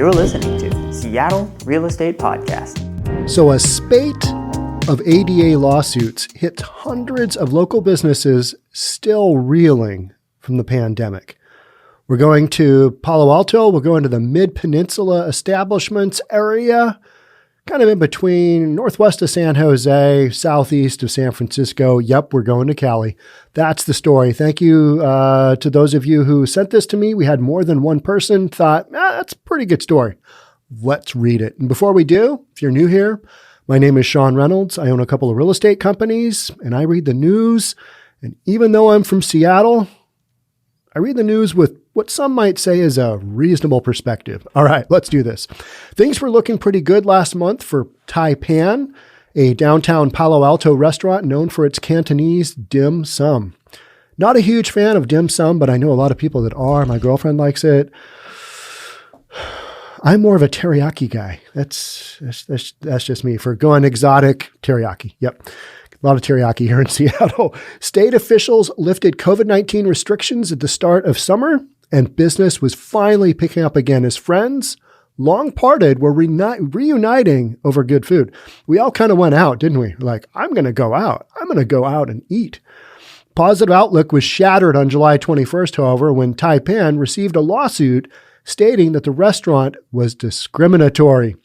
You're listening to Seattle Real Estate Podcast. So a spate of ADA lawsuits hit hundreds of local businesses still reeling from the pandemic. We're going to Palo Alto. We're going to the Mid-Peninsula establishments area, kind of in between northwest of San Jose, southeast of San Francisco. Yep, we're going to Cali. That's the story. Thank you to those of you who sent this to me. We had more than one person thought, that's a pretty good story. Let's read it. And before we do, if you're new here, my name is Sean Reynolds. I own a couple of real estate companies, and I read the news. And even though I'm from Seattle, I read the news with what some might say is a reasonable perspective. All right, let's do this. Things were looking pretty good last month for Tai Pan, a downtown Palo Alto restaurant known for its Cantonese dim sum. Not a huge fan of dim sum, but I know a lot of people that are. My girlfriend likes it. I'm more of a teriyaki guy. That's just me. For going exotic, teriyaki. Yep. A lot of teriyaki here in Seattle. State officials lifted COVID-19 restrictions at the start of summer, and business was finally picking up again as friends, long parted, were reuniting over good food. We all kind of went out, didn't we? Like, I'm going to go out. I'm going to go out and eat. Positive outlook was shattered on July 21st, however, when Taipan received a lawsuit stating that the restaurant was discriminatory.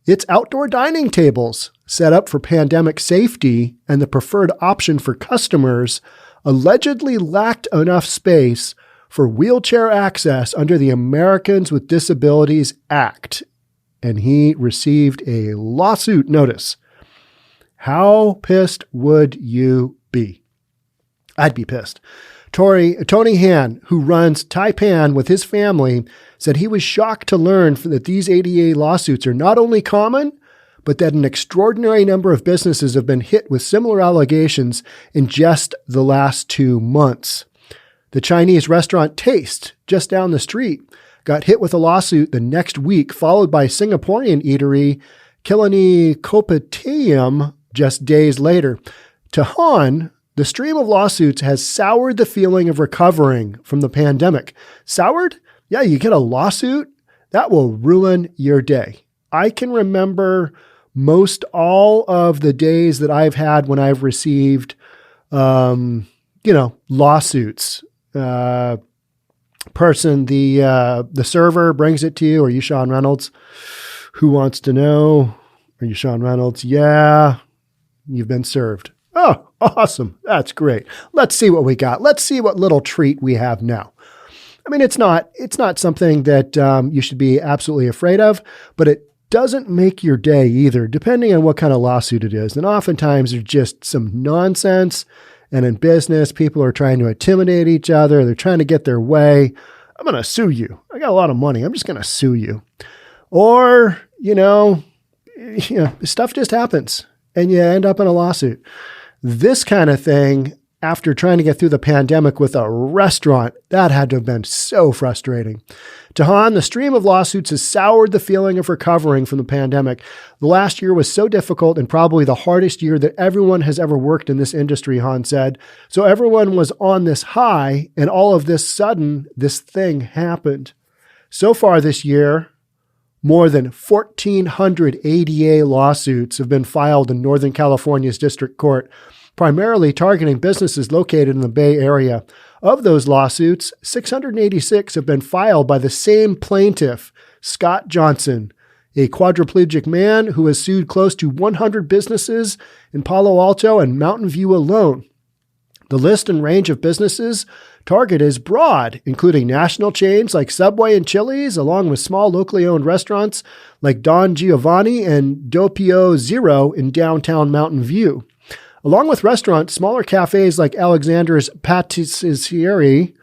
Its outdoor dining tables, set up for pandemic safety and the preferred option for customers, allegedly lacked enough space for wheelchair access under the Americans with Disabilities Act, and he received a lawsuit notice. How pissed would you be? I'd be pissed. Tony Han, who runs Taipan with his family, said he was shocked to learn that these ADA lawsuits are not only common, but that an extraordinary number of businesses have been hit with similar allegations in just the last 2 months. The Chinese restaurant Taste, just down the street, got hit with a lawsuit the next week, followed by Singaporean eatery Killiney Kopitiam just days later. To Han, the stream of lawsuits has soured the feeling of recovering from the pandemic. Soured? Yeah, you get a lawsuit, that will ruin your day. I can remember most all of the days that I've had when I've received, lawsuits. The server brings it to you. Are you Sean Reynolds? Who wants to know? Are you Sean Reynolds? Yeah, you've been served. Oh, awesome. That's great. Let's see what we got. Let's see what little treat we have now. I mean, it's not something that you should be absolutely afraid of, but it doesn't make your day either, depending on what kind of lawsuit it is. And oftentimes there's just some nonsense. And in business, people are trying to intimidate each other. They're trying to get their way. I'm going to sue you. I got a lot of money. I'm just going to sue you. Or, stuff just happens and you end up in a lawsuit. This kind of thing, after trying to get through the pandemic with a restaurant, that had to have been so frustrating. To Han, the stream of lawsuits has soured the feeling of recovering from the pandemic. The last year was so difficult and probably the hardest year that everyone has ever worked in this industry, Han said. So everyone was on this high, and all of this sudden, this thing happened. So far this year, more than 1,400 ADA lawsuits have been filed in Northern California's district court, primarily targeting businesses located in the Bay Area. Of those lawsuits, 686 have been filed by the same plaintiff, Scott Johnson, a quadriplegic man who has sued close to 100 businesses in Palo Alto and Mountain View alone. The list and range of businesses targeted is broad, including national chains like Subway and Chili's, along with small locally owned restaurants like Don Giovanni and Doppio Zero in downtown Mountain View. Along with restaurants, smaller cafes like Alexander's Patisserie,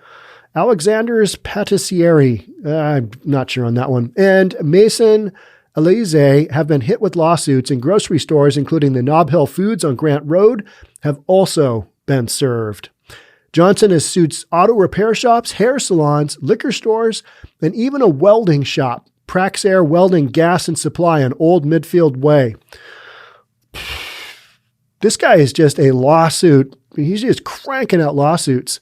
I'm not sure on that one, and Maison Elysée have been hit with lawsuits, and grocery stores, including the Nob Hill Foods on Grant Road, have also been served. Johnson has sued auto repair shops, hair salons, liquor stores, and even a welding shop, Praxair Welding Gas and Supply on Old Midfield Way. This guy is just a lawsuit. He's just cranking out lawsuits.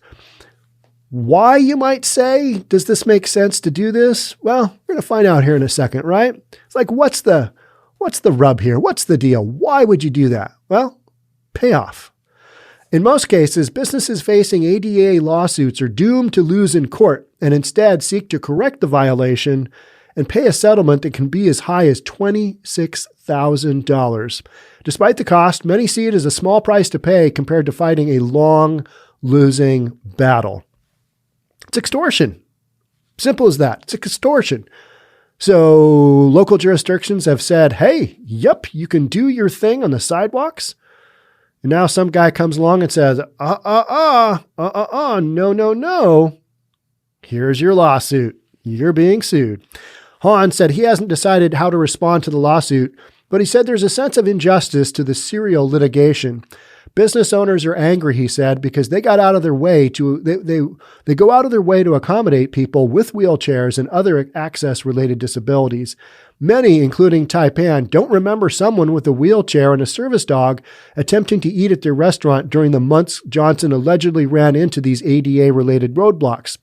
Why, you might say? Does this make sense to do this? Well, we're going to find out here in a second, right? It's like, what's the rub here? What's the deal? Why would you do that? Well, payoff. In most cases, businesses facing ADA lawsuits are doomed to lose in court and instead seek to correct the violation and pay a settlement that can be as high as $26,000. Despite the cost, many see it as a small price to pay compared to fighting a long, losing battle. It's extortion. Simple as that. It's extortion. So local jurisdictions have said, hey, yep, you can do your thing on the sidewalks. And now some guy comes along and says, no. Here's your lawsuit. You're being sued. Hahn said he hasn't decided how to respond to the lawsuit, but he said there's a sense of injustice to the serial litigation. Business owners are angry, he said, because they got out of their way they go out of their way to accommodate people with wheelchairs and other access-related disabilities. Many, including Taipan, don't remember someone with a wheelchair and a service dog attempting to eat at their restaurant during the months Johnson allegedly ran into these ADA-related roadblocks.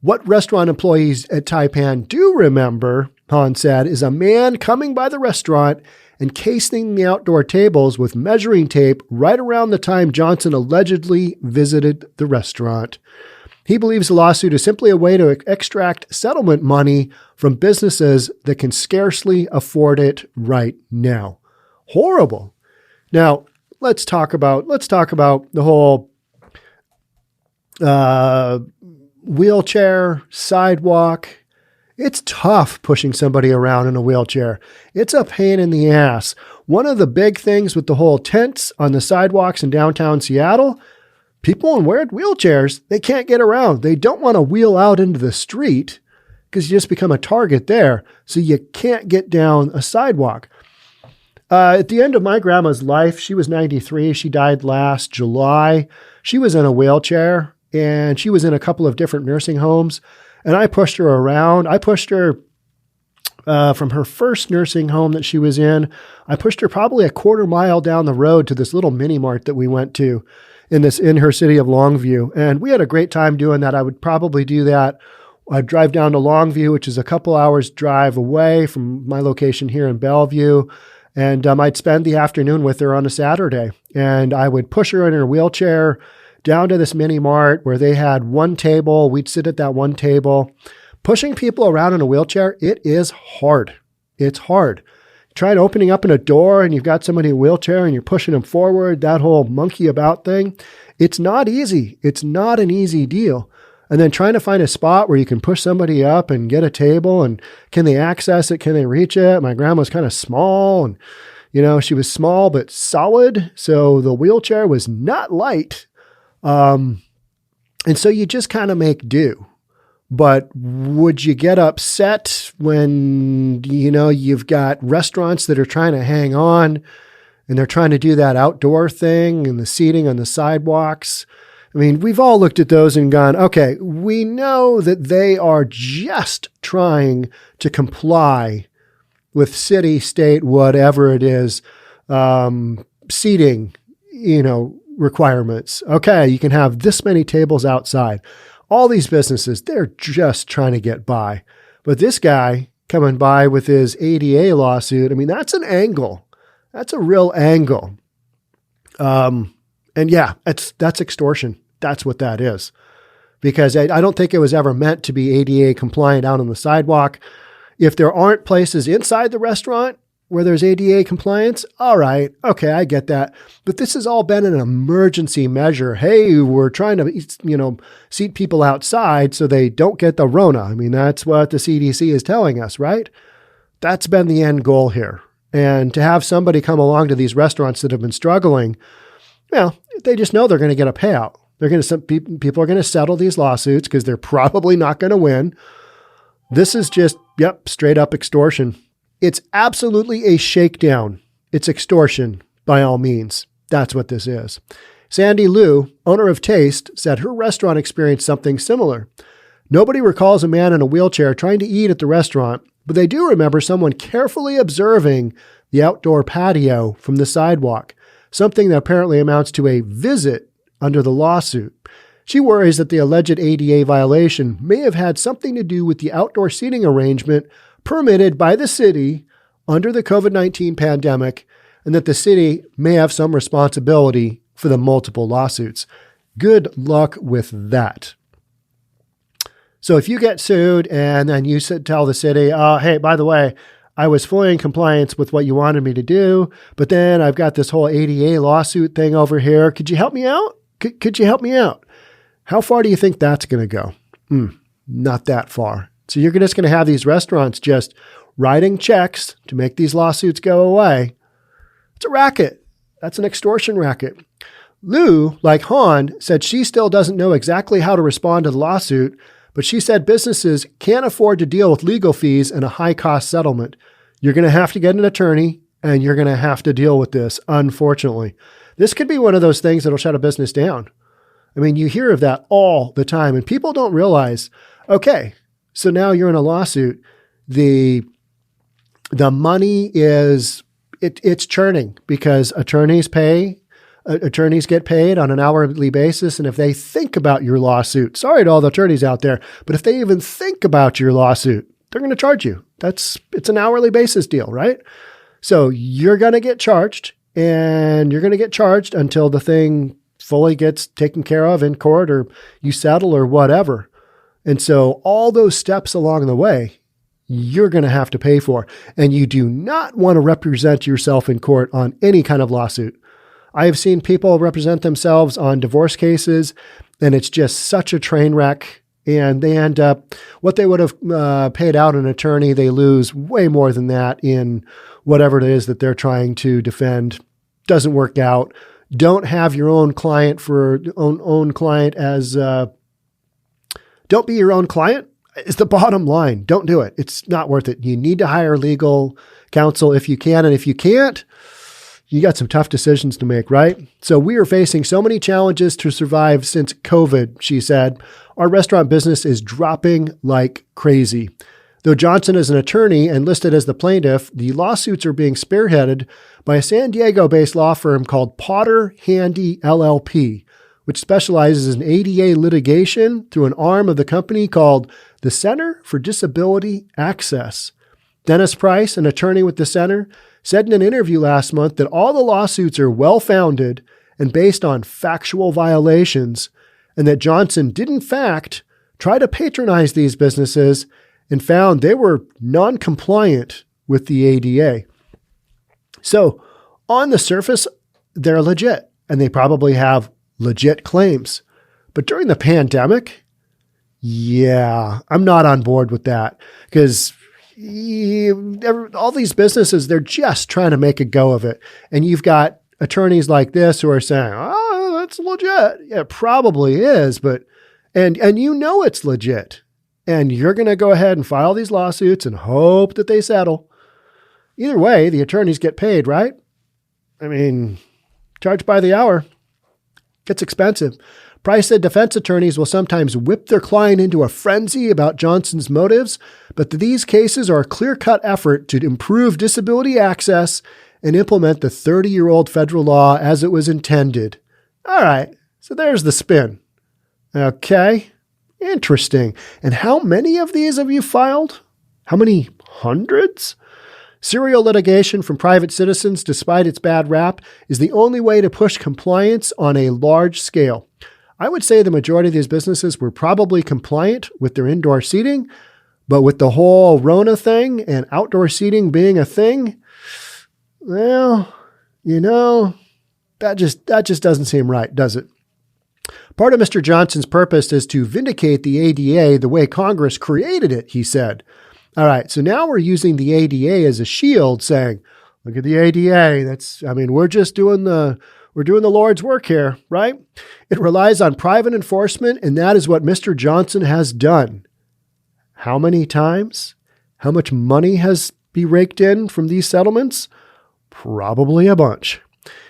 What restaurant employees at Taipan do remember, Hahn said, is a man coming by the restaurant and casing the outdoor tables with measuring tape right around the time Johnson allegedly visited the restaurant. He believes the lawsuit is simply a way to extract settlement money from businesses that can scarcely afford it right now. Horrible. Now, let's talk about the whole wheelchair, sidewalk. It's tough pushing somebody around in a wheelchair. It's a pain in the ass. One of the big things with the whole tents on the sidewalks in downtown Seattle, people in wheelchairs, they can't get around. They don't want to wheel out into the street because you just become a target there. So you can't get down a sidewalk. At the end of my grandma's life, she was 93. She died last July. She was in a wheelchair and she was in a couple of different nursing homes. And I pushed her around. I pushed her from her first nursing home that she was in. I pushed her probably a quarter mile down the road to this little mini mart that we went to in her city of Longview. And we had a great time doing that. I would probably do that. I'd drive down to Longview, which is a couple hours drive away from my location here in Bellevue. And I'd spend the afternoon with her on a Saturday. And I would push her in her wheelchair down to this mini mart where they had one table. We'd sit at that one table. Pushing people around in a wheelchair, it is hard. It's hard. Try opening up in a door and you've got somebody in a wheelchair and you're pushing them forward, that whole monkey about thing. It's not easy. It's not an easy deal. And then trying to find a spot where you can push somebody up and get a table and can they access it? Can they reach it? My grandma's kind of small and, she was small but solid. So the wheelchair was not light. And so you just kind of make do. But would you get upset when, you've got restaurants that are trying to hang on and they're trying to do that outdoor thing and the seating on the sidewalks? I mean, we've all looked at those and gone, okay, we know that they are just trying to comply with city, state, whatever it is, seating, requirements. Okay, you can have this many tables outside. All these businesses, they're just trying to get by. But this guy coming by with his ADA lawsuit, I mean, that's an angle. That's a real angle. And yeah, that's extortion. That's what that is. Because I don't think it was ever meant to be ADA compliant out on the sidewalk. If there aren't places inside the restaurant where there's ADA compliance, all right, okay, I get that. But this has all been an emergency measure. Hey, we're trying to, seat people outside so they don't get the Rona. I mean, that's what the CDC is telling us, right? That's been the end goal here. And to have somebody come along to these restaurants that have been struggling, well, they just know they're going to get a payout. People are going to settle these lawsuits because they're probably not going to win. This is just, straight up extortion. It's absolutely a shakedown. It's extortion by all means. That's what this is. Sandy Liu, owner of Taste, said her restaurant experienced something similar. Nobody recalls a man in a wheelchair trying to eat at the restaurant, but they do remember someone carefully observing the outdoor patio from the sidewalk, something that apparently amounts to a visit under the lawsuit. She worries that the alleged ADA violation may have had something to do with the outdoor seating arrangement permitted by the city under the COVID-19 pandemic, and that the city may have some responsibility for the multiple lawsuits. Good luck with that. So if you get sued and then you tell the city, hey, by the way, I was fully in compliance with what you wanted me to do, but then I've got this whole ADA lawsuit thing over here. Could you help me out? Could you help me out? How far do you think that's going to go? Not that far. So you're just going to have these restaurants just writing checks to make these lawsuits go away. It's a racket. That's an extortion racket. Lou, like Han, said she still doesn't know exactly how to respond to the lawsuit, but she said businesses can't afford to deal with legal fees and a high-cost settlement. You're going to have to get an attorney, and you're going to have to deal with this, unfortunately. This could be one of those things that'll shut a business down. I mean, you hear of that all the time, and people don't realize, okay, so now you're in a lawsuit. The money is, it's churning because attorneys get paid on an hourly basis. And if they think about your lawsuit, sorry to all the attorneys out there, but if they even think about your lawsuit, they're going to charge you. It's an hourly basis deal, right? So you're going to get charged, and you're going to get charged until the thing fully gets taken care of in court or you settle or whatever. And so all those steps along the way, you're going to have to pay for. And you do not want to represent yourself in court on any kind of lawsuit. I have seen people represent themselves on divorce cases, and it's just such a train wreck. And they end up, what they would have paid out an attorney, they lose way more than that in whatever it is that they're trying to defend. Doesn't work out. Don't have your own client don't be your own client is the bottom line. Don't do it. It's not worth it. You need to hire legal counsel if you can. And if you can't, you got some tough decisions to make, right? So we are facing so many challenges to survive since COVID, she said. Our restaurant business is dropping like crazy. Though Johnson is an attorney and listed as the plaintiff, the lawsuits are being spearheaded by a San Diego-based law firm called Potter Handy LLP, which specializes in ADA litigation through an arm of the company called the Center for Disability Access. Dennis Price, an attorney with the center, said in an interview last month that all the lawsuits are well-founded and based on factual violations, and that Johnson did in fact try to patronize these businesses and found they were non-compliant with the ADA. So on the surface, they're legit, and they probably have legit claims. But during the pandemic, yeah, I'm not on board with that, because all these businesses, they're just trying to make a go of it. And you've got attorneys like this who are saying, oh, that's legit. Yeah, it probably is, but, and you know it's legit. And you're going to go ahead and file these lawsuits and hope that they settle. Either way, the attorneys get paid, right? I mean, charged by the hour. Gets expensive. Price said defense attorneys will sometimes whip their client into a frenzy about Johnson's motives, but these cases are a clear-cut effort to improve disability access and implement the 30-year-old federal law as it was intended. All right, so there's the spin. Okay, interesting. And how many of these have you filed? How many hundreds? Serial litigation from private citizens, despite its bad rap, is the only way to push compliance on a large scale. I would say the majority of these businesses were probably compliant with their indoor seating, but with the whole Rona thing and outdoor seating being a thing, well, you know, that just doesn't seem right, does it? Part of Mr. Johnson's purpose is to vindicate the ADA the way Congress created it, he said. All right, so now we're using the ADA as a shield, saying, look at the ADA. We're doing the Lord's work here, right? It relies on private enforcement, and that is what Mr. Johnson has done. How many times? How much money has been raked in from these settlements? Probably a bunch.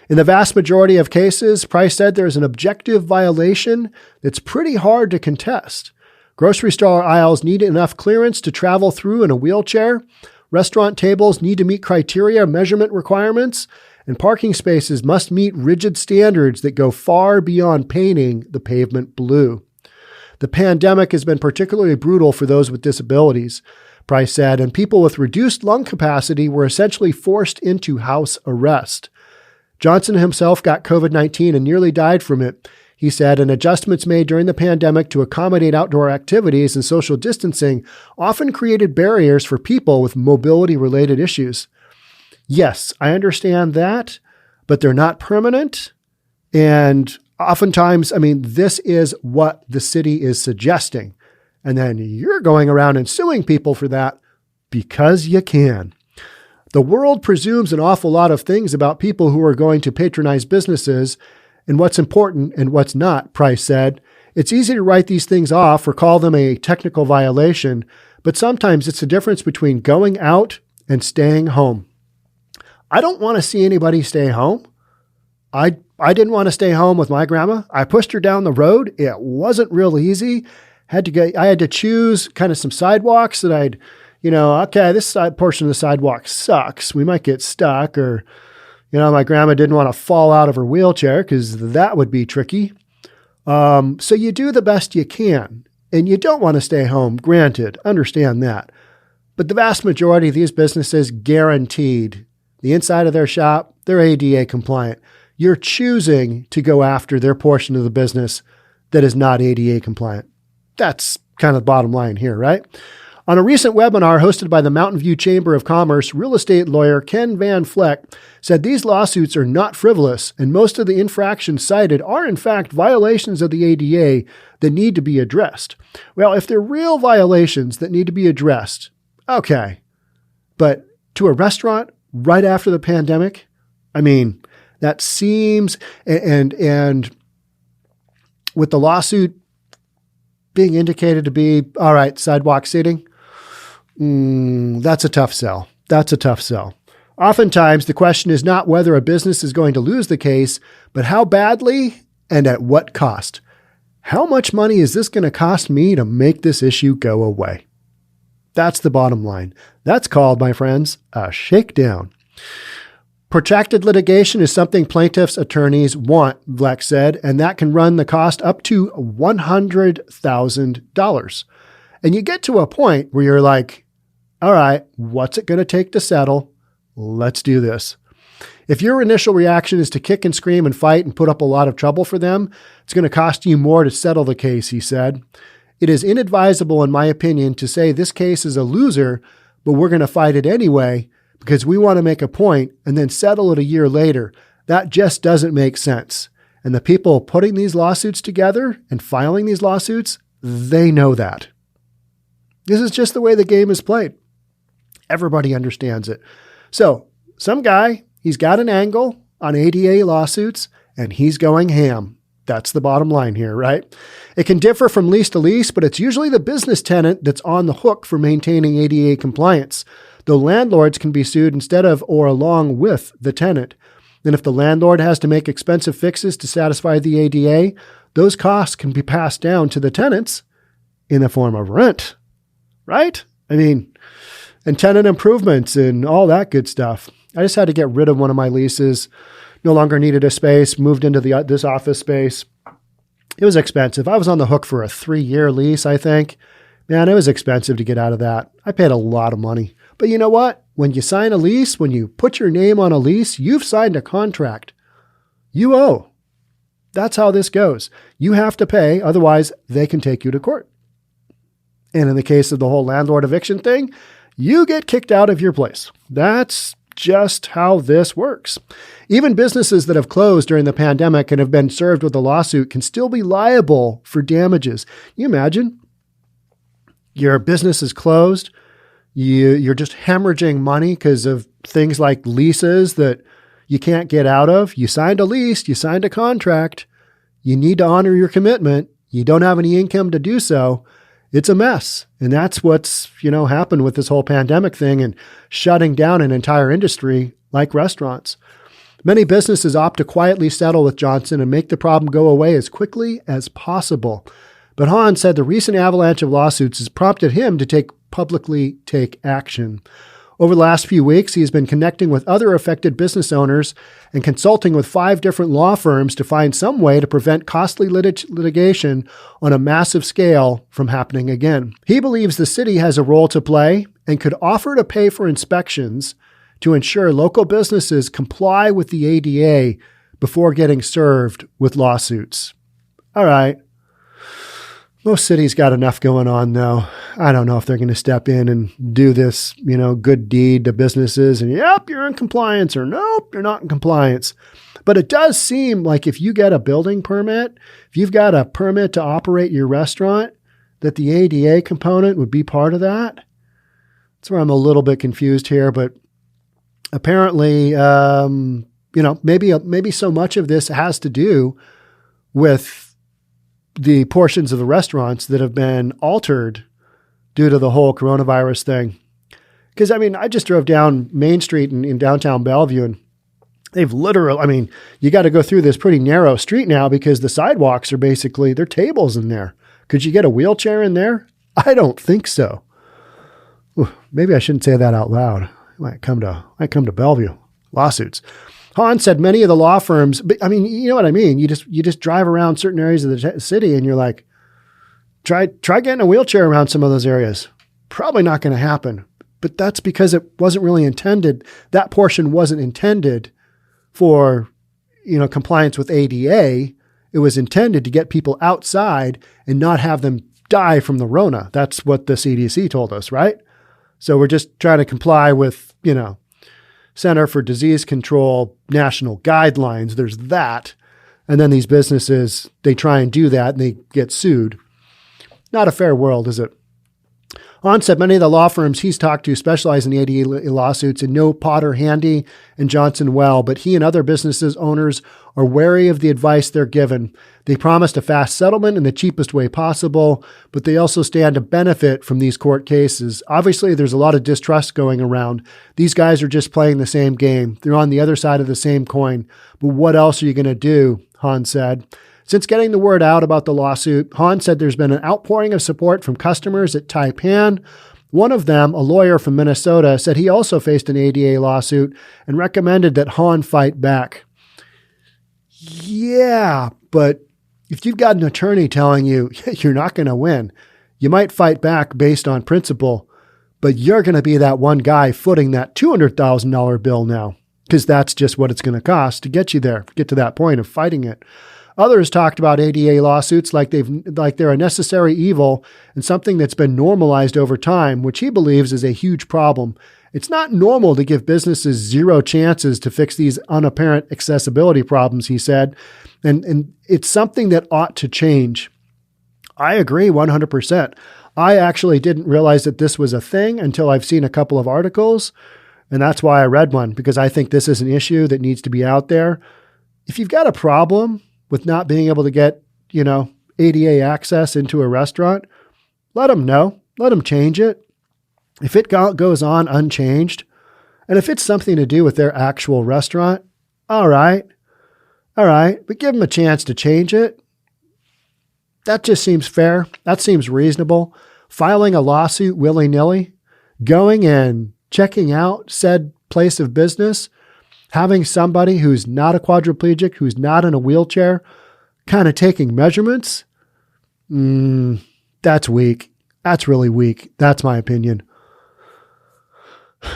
In the vast majority of cases, Price said there's an objective violation that's pretty hard to contest. Grocery store aisles need enough clearance to travel through in a wheelchair. Restaurant tables need to meet criteria, measurement requirements, and parking spaces must meet rigid standards that go far beyond painting the pavement blue. The pandemic has been particularly brutal for those with disabilities, Price said, and people with reduced lung capacity were essentially forced into house arrest. Johnson himself got COVID-19 and nearly died from it. He said, and adjustments made during the pandemic to accommodate outdoor activities and social distancing often created barriers for people with mobility-related issues. Yes, I understand that, but they're not permanent. And oftentimes, this is what the city is suggesting. And then you're going around and suing people for that because you can. The world presumes an awful lot of things about people who are going to patronize businesses and what's important and what's not, Price said. It's easy to write these things off or call them a technical violation, but sometimes it's the difference between going out and staying home. I don't want to see anybody stay home. I didn't want to stay home with my grandma. I pushed her down the road. It wasn't real easy. I had to choose kind of some sidewalks that this side portion of the sidewalk sucks. We might get stuck, or my grandma didn't want to fall out of her wheelchair because that would be tricky. So you do the best you can, and you don't want to stay home. Granted, understand that. But the vast majority of these businesses, guaranteed, the inside of their shop, they're ADA compliant. You're choosing to go after their portion of the business that is not ADA compliant. That's kind of the bottom line here, right? On a recent webinar hosted by the Mountain View Chamber of Commerce, real estate lawyer Ken Van Fleck said these lawsuits are not frivolous, and most of the infractions cited are in fact violations of the ADA that need to be addressed. Well, if they're real violations that need to be addressed, okay. But to a restaurant right after the pandemic, that seems, and with the lawsuit being indicated to be, all right, sidewalk seating, that's a tough sell. That's a tough sell. Oftentimes, the question is not whether a business is going to lose the case, but how badly and at what cost. How much money is this going to cost me to make this issue go away? That's the bottom line. That's called, my friends, a shakedown. Protracted litigation is something plaintiffs' attorneys want, Fleck said, and that can run the cost up to $100,000. And you get to a point where you're like, all right, what's it going to take to settle? Let's do this. If your initial reaction is to kick and scream and fight and put up a lot of trouble for them, it's going to cost you more to settle the case, he said. It is inadvisable, in my opinion, to say this case is a loser, but we're going to fight it anyway, because we want to make a point and then settle it a year later. That just doesn't make sense. And the people putting these lawsuits together and filing these lawsuits, they know that. This is just the way the game is played. Everybody understands it. So some guy, he's got an angle on ADA lawsuits and he's going ham. That's the bottom line here, right? It can differ from lease to lease, but it's usually the business tenant that's on the hook for maintaining ADA compliance, though landlords can be sued instead of or along with the tenant. And if the landlord has to make expensive fixes to satisfy the ADA, those costs can be passed down to the tenants in the form of rent, right? And tenant improvements and all that good stuff. I just had to get rid of one of my leases. No longer needed a space, moved into this office space. It was expensive. I was on the hook for a 3-year lease, I think. Man, it was expensive to get out of that. I paid a lot of money. But you know what? When you sign a lease, when you put your name on a lease, you've signed a contract. You owe. That's how this goes. You have to pay, otherwise they can take you to court. And in the case of the whole landlord eviction thing, you get kicked out of your place. That's just how this works. Even businesses that have closed during the pandemic and have been served with a lawsuit can still be liable for damages. You imagine your business is closed. You're just hemorrhaging money because of things like leases that you can't get out of. You signed a lease, you signed a contract. You need to honor your commitment. You don't have any income to do so. It's a mess. And that's what's, happened with this whole pandemic thing and shutting down an entire industry like restaurants. Many businesses opt to quietly settle with Johnson and make the problem go away as quickly as possible. But Hahn said the recent avalanche of lawsuits has prompted him to publicly take action. Over the last few weeks, he has been connecting with other affected business owners and consulting with 5 different law firms to find some way to prevent costly litigation on a massive scale from happening again. He believes the city has a role to play and could offer to pay for inspections to ensure local businesses comply with the ADA before getting served with lawsuits. All right. Most cities got enough going on, though. I don't know if they're going to step in and do this, good deed to businesses and, yep, you're in compliance, or nope, you're not in compliance. But it does seem like if you get a building permit, if you've got a permit to operate your restaurant, that the ADA component would be part of that. That's where I'm a little bit confused here, but apparently, maybe so much of this has to do with the portions of the restaurants that have been altered due to the whole coronavirus thing. Because, I just drove down Main Street in downtown Bellevue, and they've literally, you got to go through this pretty narrow street now because the sidewalks are basically, they're tables in there. Could you get a wheelchair in there? I don't think so. Ooh, maybe I shouldn't say that out loud. I might come to Bellevue. Lawsuits. Han said many of the law firms, but you know what I mean? You just drive around certain areas of the city and you're like, try getting a wheelchair around some of those areas. Probably not going to happen, but that's because it wasn't really intended. That portion wasn't intended for, compliance with ADA. It was intended to get people outside and not have them die from the Rona. That's what the CDC told us, right? So we're just trying to comply with, Center for Disease Control national guidelines. There's that. And then these businesses, they try and do that and they get sued. Not a fair world, is it? Han said many of the law firms he's talked to specialize in ADA lawsuits and know Potter, Handy, and Johnson well, but he and other businesses owners are wary of the advice they're given. They promised a fast settlement in the cheapest way possible, but they also stand to benefit from these court cases. Obviously, there's a lot of distrust going around. These guys are just playing the same game. They're on the other side of the same coin. But what else are you going to do? Han said. Since getting the word out about the lawsuit, Han said there's been an outpouring of support from customers at Tai Pan. One of them, a lawyer from Minnesota, said he also faced an ADA lawsuit and recommended that Han fight back. Yeah, but if you've got an attorney telling you you're not going to win, you might fight back based on principle, but you're going to be that one guy footing that $200,000 bill now, because that's just what it's going to cost to get you there, get to that point of fighting it. Others talked about ADA lawsuits like they're a necessary evil and something that's been normalized over time, which he believes is a huge problem. It's not normal to give businesses 0 chances to fix these unapparent accessibility problems, he said, and it's something that ought to change. I agree 100%. I actually didn't realize that this was a thing until I've seen a couple of articles, and that's why I read one, because I think this is an issue that needs to be out there. If you've got a problem with not being able to get, ADA access into a restaurant, let them know. Let them change it. If it goes on unchanged, and if it's something to do with their actual restaurant, all right, but give them a chance to change it. That just seems fair. That seems reasonable. Filing a lawsuit willy-nilly, going and checking out said place of business, having somebody who's not a quadriplegic, who's not in a wheelchair, kind of taking measurements, that's weak. That's really weak. That's my opinion.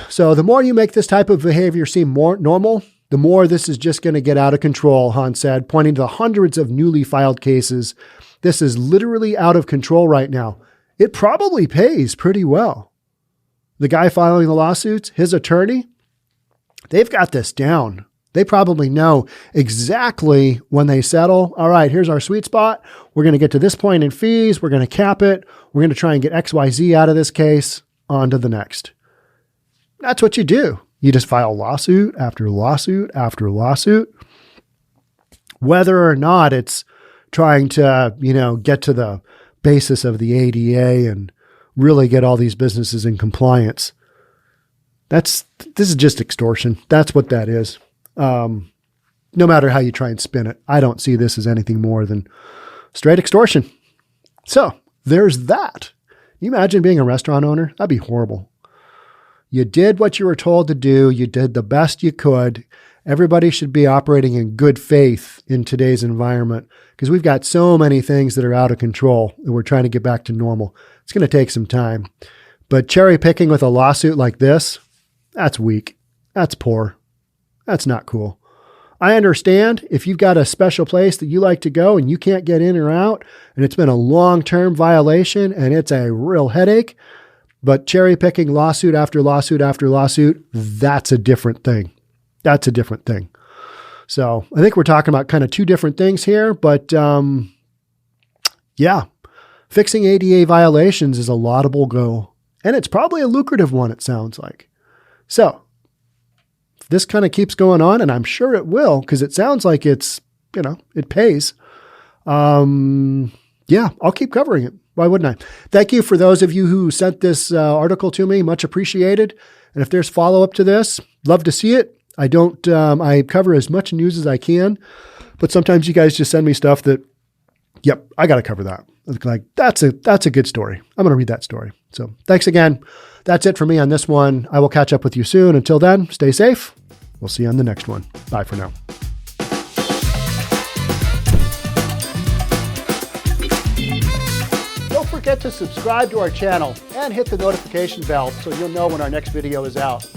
So the more you make this type of behavior seem more normal, the more this is just going to get out of control, Han said, pointing to the hundreds of newly filed cases. This is literally out of control right now. It probably pays pretty well. The guy filing the lawsuits, his attorney, they've got this down. They probably know exactly when they settle. All right, here's our sweet spot. We're going to get to this point in fees. We're going to cap it. We're going to try and get XYZ out of this case. On to the next. That's what you do. You just file lawsuit after lawsuit after lawsuit. Whether or not it's trying to, get to the basis of the ADA and really get all these businesses in compliance. This is just extortion. That's what that is. No matter how you try and spin it, I don't see this as anything more than straight extortion. So there's that. Can you imagine being a restaurant owner? That'd be horrible. You did what you were told to do. You did the best you could. Everybody should be operating in good faith in today's environment because we've got so many things that are out of control and we're trying to get back to normal. It's going to take some time. But cherry picking with a lawsuit like this, that's weak. That's poor. That's not cool. I understand if you've got a special place that you like to go and you can't get in or out and it's been a long-term violation and it's a real headache, but cherry picking lawsuit after lawsuit after lawsuit, that's a different thing. That's a different thing. So I think we're talking about kind of two different things here, but yeah, fixing ADA violations is a laudable goal, and it's probably a lucrative one, it sounds like. So if this kind of keeps going on, and I'm sure it will, because it sounds like it's, it pays. Yeah, I'll keep covering it. Why wouldn't I? Thank you for those of you who sent this article to me. Much appreciated. And if there's follow-up to this, love to see it. I cover as much news as I can, but sometimes you guys just send me stuff that, yep, I got to cover that. Like, that's a good story. I'm going to read that story. So thanks again. That's it for me on this one. I will catch up with you soon. Until then, stay safe. We'll see you on the next one. Bye for now. Don't forget to subscribe to our channel and hit the notification bell so you'll know when our next video is out.